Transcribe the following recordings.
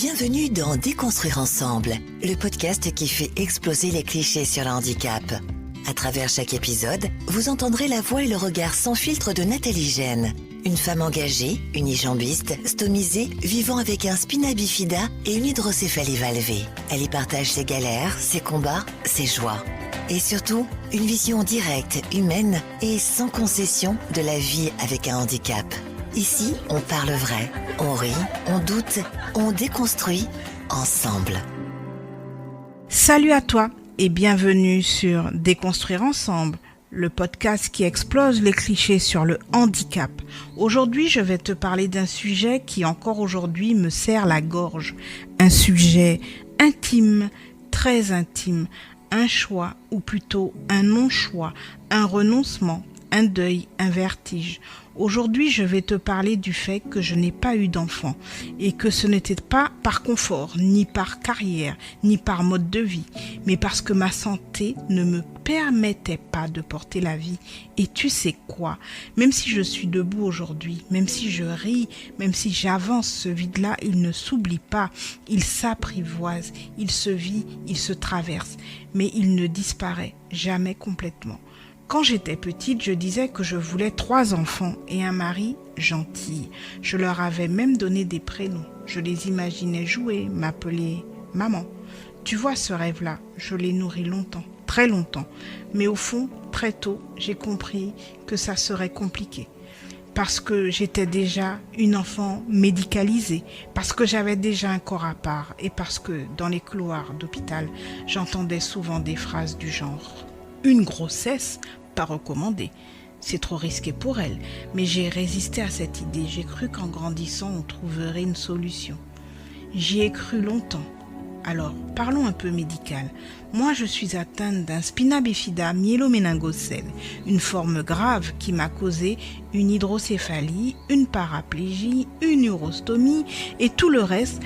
Bienvenue dans Déconstruire ensemble, le podcast qui fait exploser les clichés sur le handicap. À travers chaque épisode, vous entendrez la voix et le regard sans filtre de Nathalie Gène, une femme engagée, unijambiste, stomisée, vivant avec un spina bifida et une hydrocéphalie valvée. Elle y partage ses galères, ses combats, ses joies. Et surtout, une vision directe, humaine et sans concession de la vie avec un handicap. Ici, on parle vrai, on rit, on doute, on déconstruit ensemble. Salut à toi et bienvenue sur Déconstruire ensemble, le podcast qui explose les clichés sur le handicap. Aujourd'hui, je vais te parler d'un sujet qui encore aujourd'hui me serre la gorge. Un sujet intime, très intime, un choix ou plutôt un non-choix, un renoncement, un deuil, un vertige. Aujourd'hui, je vais te parler du fait que je n'ai pas eu d'enfant et que ce n'était pas par confort, ni par carrière, ni par mode de vie, mais parce que ma santé ne me permettait pas de porter la vie. Et tu sais quoi? Même si je suis debout aujourd'hui, même si je ris, même si j'avance, ce vide-là, il ne s'oublie pas, il s'apprivoise, il se vit, il se traverse, mais il ne disparaît jamais complètement. Quand j'étais petite, je disais que je voulais 3 enfants et un mari gentil. Je leur avais même donné des prénoms. Je les imaginais jouer, m'appeler maman. Tu vois ce rêve-là, je l'ai nourri longtemps, très longtemps. Mais au fond, très tôt, j'ai compris que ça serait compliqué. Parce que j'étais déjà une enfant médicalisée, parce que j'avais déjà un corps à part et parce que dans les couloirs d'hôpital, j'entendais souvent des phrases du genre « Une grossesse, pas recommandée. C'est trop risqué pour elle. » Mais j'ai résisté à cette idée. J'ai cru qu'en grandissant, on trouverait une solution. J'y ai cru longtemps. Alors, parlons un peu médical. Moi, je suis atteinte d'un spina bifida myéloméningocèle, une forme grave qui m'a causé une hydrocéphalie, une paraplégie, une urostomie et tout le reste,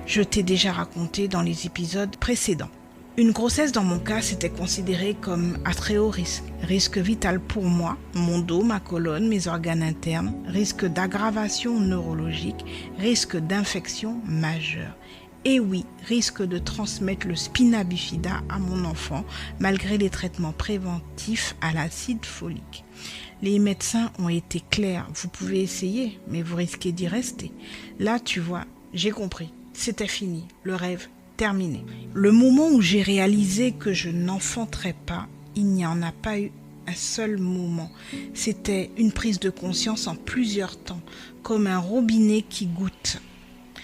je t'ai déjà raconté dans les épisodes précédents. Une grossesse dans mon cas, c'était considéré comme à très haut risque. Risque vital pour moi, mon dos, ma colonne, mes organes internes, risque d'aggravation neurologique, risque d'infection majeure. Et oui, risque de transmettre le spina bifida à mon enfant, malgré les traitements préventifs à l'acide folique. Les médecins ont été clairs, vous pouvez essayer, mais vous risquez d'y rester. Là, tu vois, j'ai compris, c'était fini, le rêve terminé. Le moment où j'ai réalisé que je n'enfanterais pas, il n'y en a pas eu un seul moment. C'était une prise de conscience en plusieurs temps, comme un robinet qui goutte